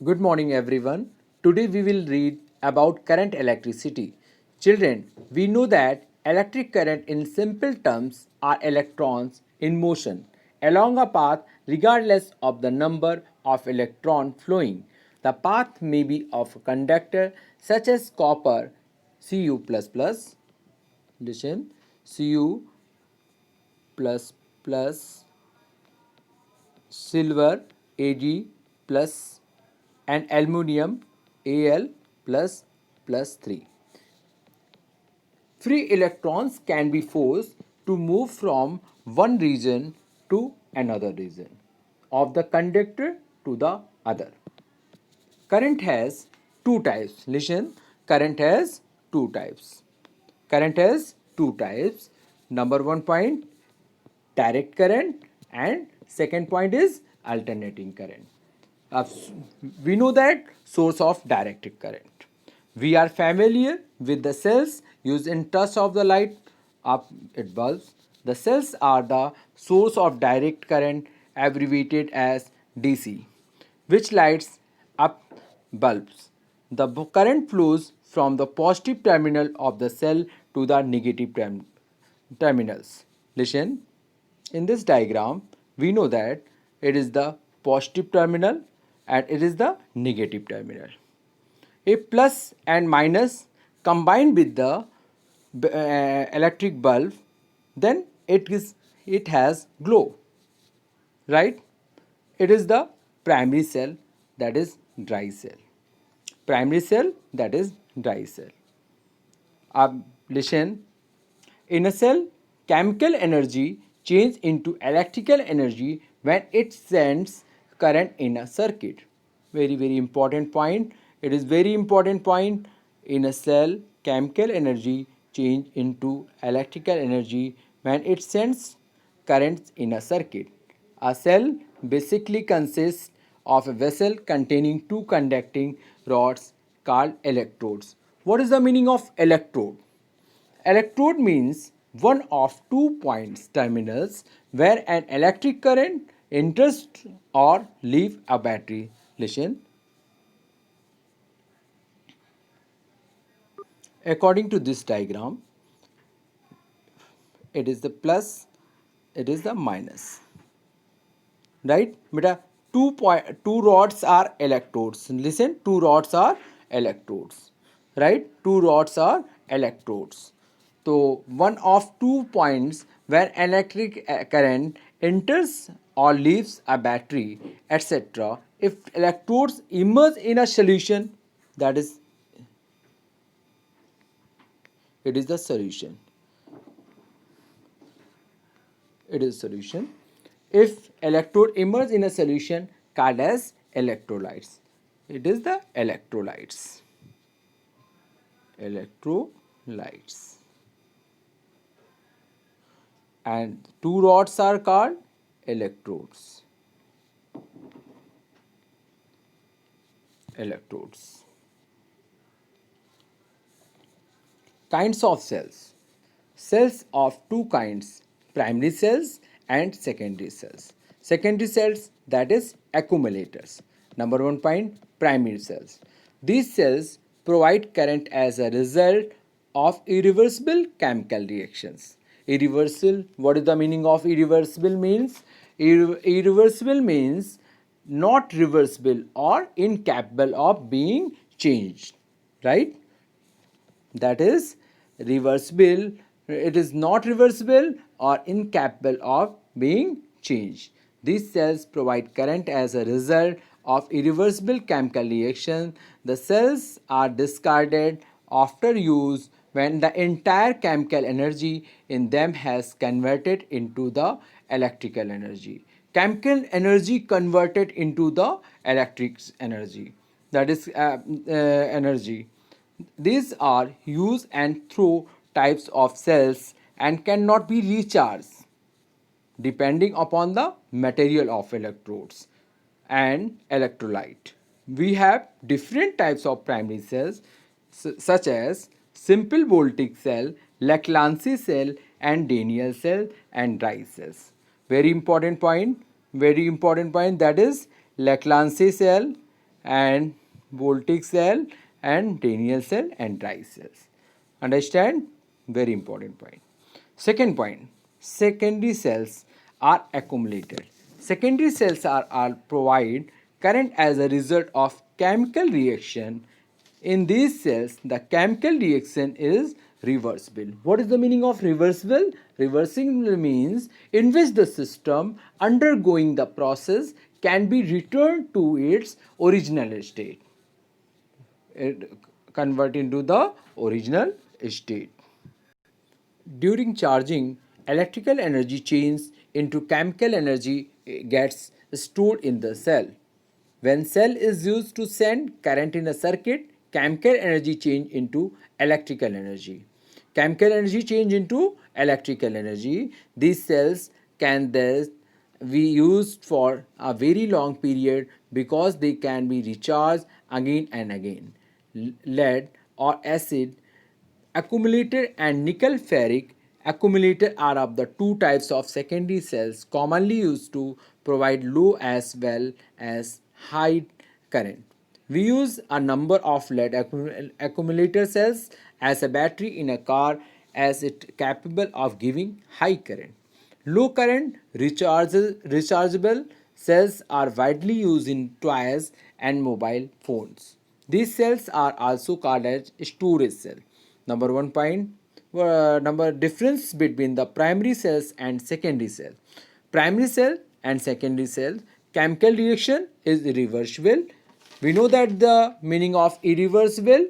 Good morning, everyone. Today we will read about current electricity. Children, we know that electric current in simple terms are electrons in motion along a path regardless of the number of electrons flowing. The path may be of a conductor such as copper Cu++, listen, Cu++, silver Ag plus and aluminium Al plus 3. Free electrons can be forced to move from one region to another region of the conductor to the other. Current has two types. Listen, current has two types. Current has two types. Number one point, direct current, and second point is alternating current. Uh, we know that source of direct current. We are familiar with the cells used in touch of the light up it bulbs. The cells are the source of direct current abbreviated as DC, which lights up bulbs. The current flows from the positive terminal of the cell to the negative terminals. Listen, in this diagram, we know that it is the positive terminal and it is the negative terminal. A plus and minus combined with the electric bulb, then it has glow, right? It is the primary cell, that is dry cell. Primary cell, that is dry cell. Listen, in a cell, chemical energy changes into electrical energy when it sends current in a circuit. Very important point. It is very important point. In a cell, chemical energy change into electrical energy when it sends currents in a circuit. A cell basically consists of a vessel containing two conducting rods called electrodes. What is the meaning of electrode? Electrode means one of two points terminals where an electric current enters or leaves a battery. Listen. According to this diagram, it is the plus, it is the minus. Right? Beta, two rods are electrodes. Listen, two rods are electrodes. Right? Two rods are electrodes. So one of 2 points where electric current enters or leaves a battery, etc. If electrodes immerse in a solution, that is, it is the solution. It is solution. If electrode immerse in a solution called as electrolytes, it is the electrolytes. Electrolytes. And two rods are called electrodes. Electrodes. Kinds of cells. Cells of two kinds, primary cells and secondary cells. Secondary cells, that is accumulators. Number one point, primary cells. These cells provide current as a result of irreversible chemical reactions. Irreversible, what is the meaning of irreversible means? Irreversible means not reversible or incapable of being changed, right? That is reversible, it is not reversible or incapable of being changed. These cells provide current as a result of irreversible chemical reaction. The cells are discarded after use when the entire chemical energy in them has converted into the electrical energy. Chemical energy converted into the electric energy, that is energy. These are use and throw types of cells and cannot be recharged depending upon the material of electrodes and electrolyte. We have different types of primary cells such as simple voltaic cell, Laclancy cell and Daniell cell and dry cells. Very important point, that is Laclancy cell and voltaic cell and Daniell cell and dry cells. Understand? Very important point. Second point, secondary cells are accumulated. Secondary cells are provide current as a result of chemical reaction. In these cells, the chemical reaction is reversible. What is the meaning of reversible? Reversible means in which the system undergoing the process can be returned to its original state. It convert into the original state. During charging, electrical energy changes into chemical energy gets stored in the cell. When cell is used to send current in a circuit, chemical energy change into electrical energy. Chemical energy change into electrical energy. These cells can thus be used for a very long period because they can be recharged again and again. Lead or acid accumulator and nickel ferric accumulator are of the two types of secondary cells commonly used to provide low as well as high current. We use a number of lead accumulator cells as a battery in a car as it capable of giving high current. Low current rechargeable cells are widely used in toys and mobile phones. These cells are also called as storage cell. Number one point, number difference between the primary cells and secondary cell. Primary cell and secondary cell chemical reaction is irreversible. We know that the meaning of irreversible,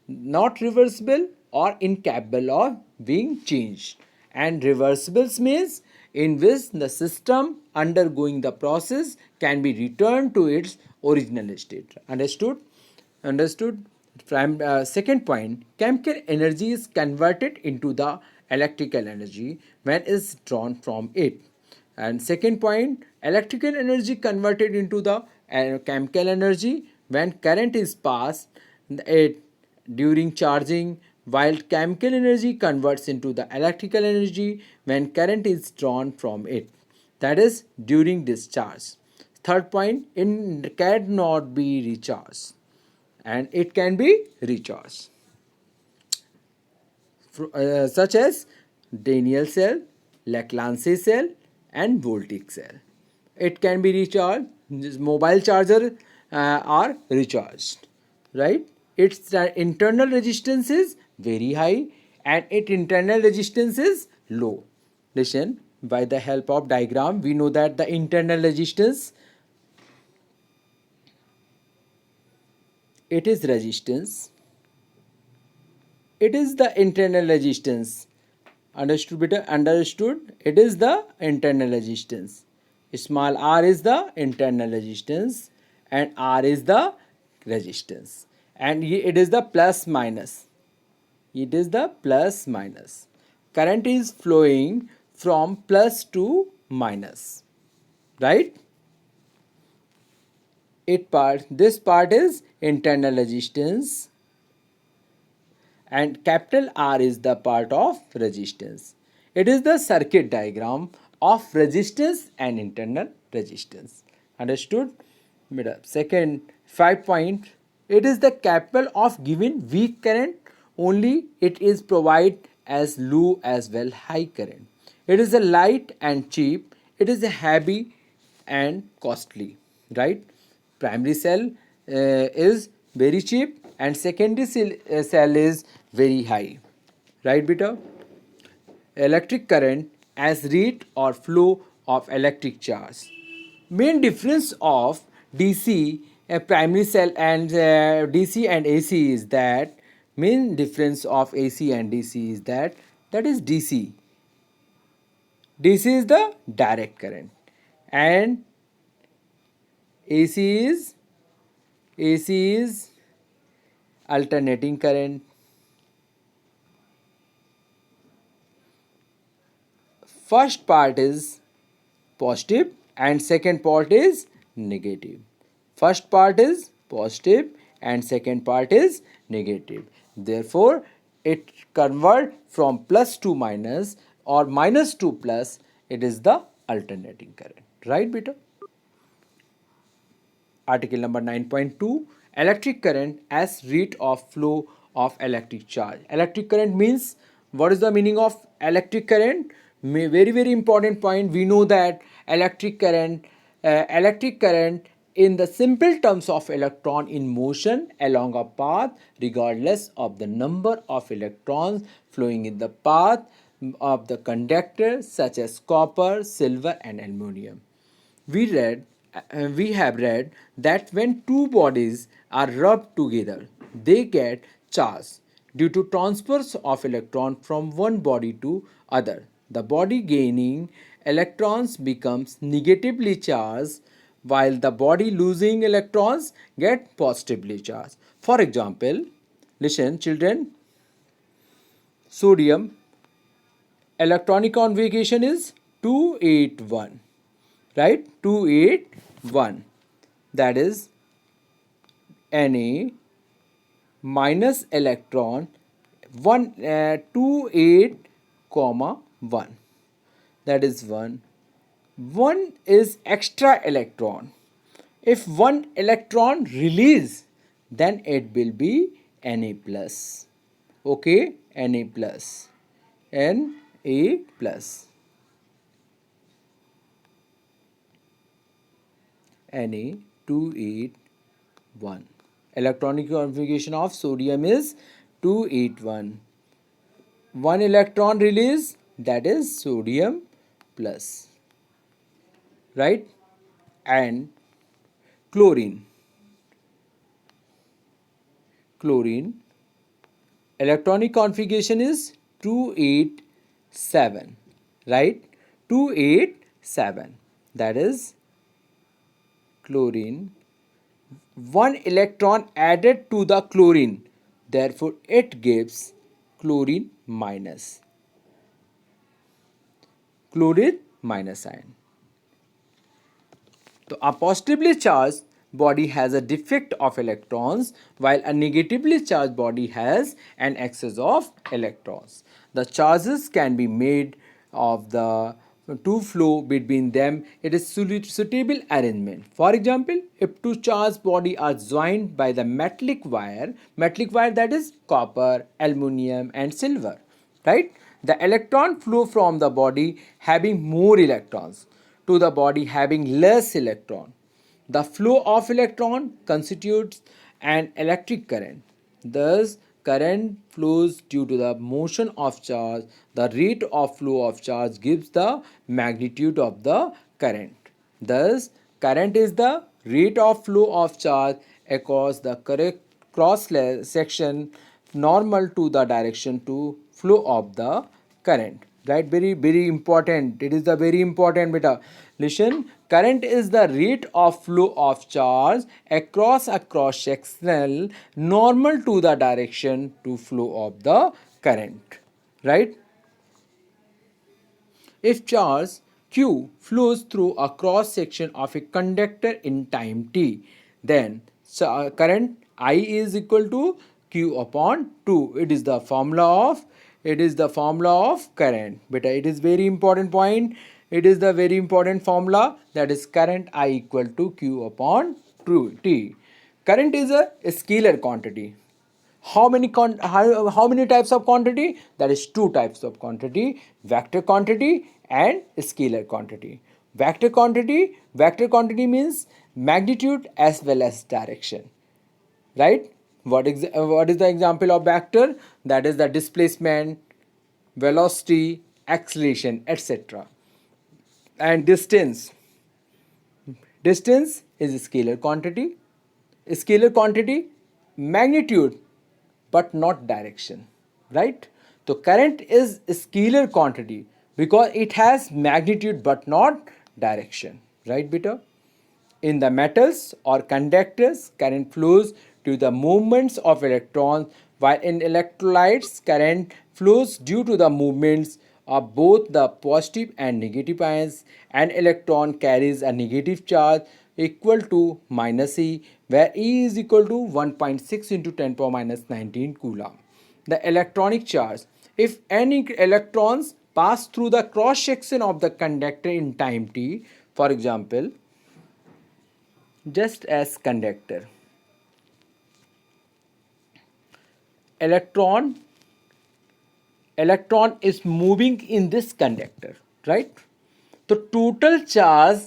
not reversible or incapable of being changed, and reversibles means in which the system undergoing the process can be returned to its original state. Understood. Second point, chemical energy is converted into the electrical energy when is drawn from it. And second point, electrical energy converted into the chemical energy when current is passed it during charging, while chemical energy converts into the electrical energy when current is drawn from it, that is during discharge. Third point, it cannot be recharged and it can be recharged, such as Daniell cell, Leclanché cell, and voltaic cell. It can be recharged. This mobile charger are recharged, right? Its internal resistance is very high and its internal resistance is low. Listen, by the help of diagram, we know that the internal resistance, it is resistance. It is the internal resistance. Understood, beta? Understood? It is the internal resistance. Small r is the internal resistance and r is the resistance. And it is the plus minus. It is the plus minus. Current is flowing from plus to minus. Right? This part is internal resistance and capital R is the part of resistance. It is the circuit diagram of resistance and internal resistance. Understood? Second, 5 point. It is the capital of given weak current only it is provided as low as well high current. It is a light and cheap. It is a heavy and costly. Right? Primary cell is very cheap and secondary cell is very high, right beta? Electric current as rate or flow of electric charge. Main difference of DC primary cell and DC and AC is that main difference of AC and DC is that is DC is the direct current and AC is AC is alternating current. First part is positive and second part is negative. First part is positive and second part is negative. Therefore, it convert from plus to minus or minus to plus. It is the alternating current. Right, beta? Article number 9.2, electric current as rate of flow of electric charge. Electric current means, what is the meaning of electric current? Very very important point. We know that electric current in the simple terms of electron in motion along a path regardless of the number of electrons flowing in the path of the conductor such as copper, silver and aluminum. We have read that when two bodies are rubbed together, they get charged due to transfers of electron from one body to other. The body gaining electrons becomes negatively charged while the body losing electrons get positively charged. For example, listen children, sodium electronic configuration is 281, right? 281, that is Na minus electron 28 comma 1, that is 1. 1 is extra electron. If one electron release, then it will be Na plus. Okay, Na plus. Na plus. Na281. Electronic configuration of sodium is 281. One electron release, that is sodium plus, right? And chlorine electronic configuration is 287, right? 287, that is chlorine. One electron added to the chlorine, therefore it gives chlorine minus ion. So a positively charged body has a defect of electrons while a negatively charged body has an excess of electrons. The charges can be made of the to flow between them. It is suitable arrangement. For example, if two charged bodies are joined by the metallic wire that is copper, aluminum and silver, right? The electron flow from the body having more electrons to the body having less electron. The flow of electron constitutes an electric current. Thus, current flows due to the motion of charge. The rate of flow of charge gives the magnitude of the current. Thus, current is the rate of flow of charge across the correct cross section normal to the direction to flow of the current, right? Very very important, it is the very important beta. Listen, current is the rate of flow of charge across a cross sectional normal to the direction to flow of the current, right? If charge Q flows through a cross section of a conductor in time t, then current I is equal to Q upon 2. It is the formula of current. Beta, it is very important point. It is the very important formula, that is current I equal to Q upon 2 T. Current is a scalar quantity. How many types of quantity? That is two types of quantity: vector quantity and scalar quantity. Vector quantity means magnitude as well as direction, right? What is the example of vector? That is the displacement, velocity, acceleration, etc. And distance is a scalar quantity. Scalar quantity, magnitude but not direction, right? So current is a scalar quantity because it has magnitude but not direction, right beta? In the metals or conductors, current flows due to the movements of electrons, while in electrolytes, current flows due to the movements of both the positive and negative ions. An electron carries a negative charge equal to minus E, where E is equal to 1.6 into 10 power minus 19 coulomb. The electronic charge. If any electrons pass through the cross section of the conductor in time t, for example, just as conductor. Electron is moving in this conductor, right? The total charge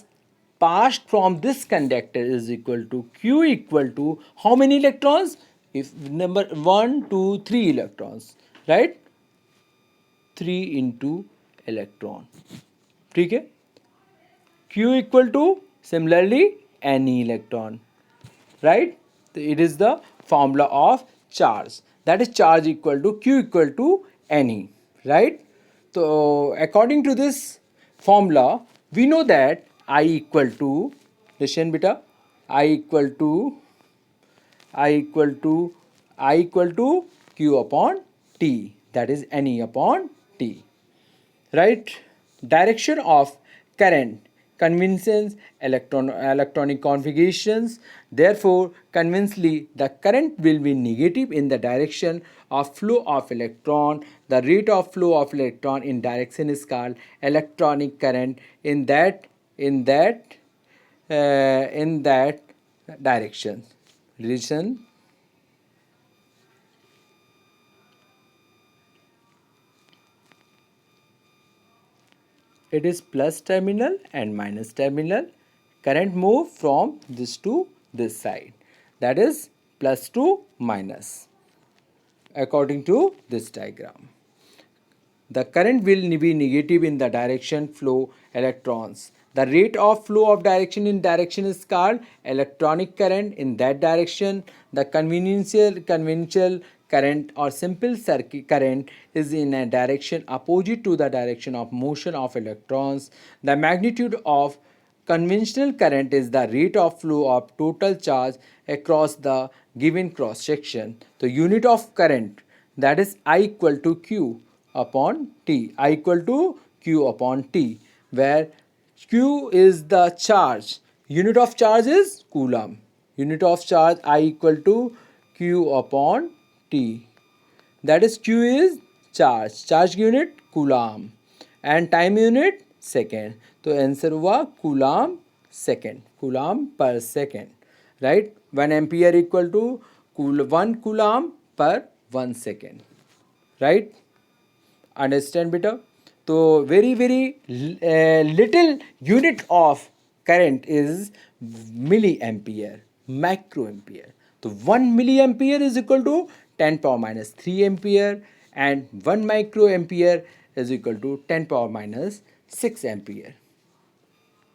passed from this conductor is equal to Q equal to how many electrons? If number 1, 2, 3 electrons, right? 3 into electron. Okay? Q equal to similarly any electron, right? It is the formula of charge, that is charge equal to Q equal to Ne, right? So according to this formula we know that I equal to, listen beta, I equal to I equal to Q upon T, that is Ne upon T, right? Direction of current convinces electronic configurations. Therefore, conversely, the current will be negative in the direction of flow of electron. The rate of flow of electron in direction is called electronic current in that direction. Listen. It is plus terminal and minus terminal. Current move from this to this side, that is plus to minus according to this diagram. The current will be negative in the direction flow electrons. The rate of flow of direction in direction is called electronic current in that direction. The conventional current or simple circuit current is in a direction opposite to the direction of motion of electrons. The magnitude of conventional current is the rate of flow of total charge across the given cross section. The unit of current, that is I equal to Q upon T. I equal to Q upon T, where Q is the charge. Unit of charge is Coulomb. Unit of charge I equal to Q upon T. That is Q is charge. Charge unit Coulomb and time unit second. तो answer हुआ Coulomb second. Coulomb per second. Right? 1 ampere equal to 1 Coulomb per 1 second. Right? Understand beta? So very little unit of current is milliampere, microampere. So 1 milliampere is equal to 10 power minus 3 ampere and 1 microampere is equal to 10 power minus 6 ampere.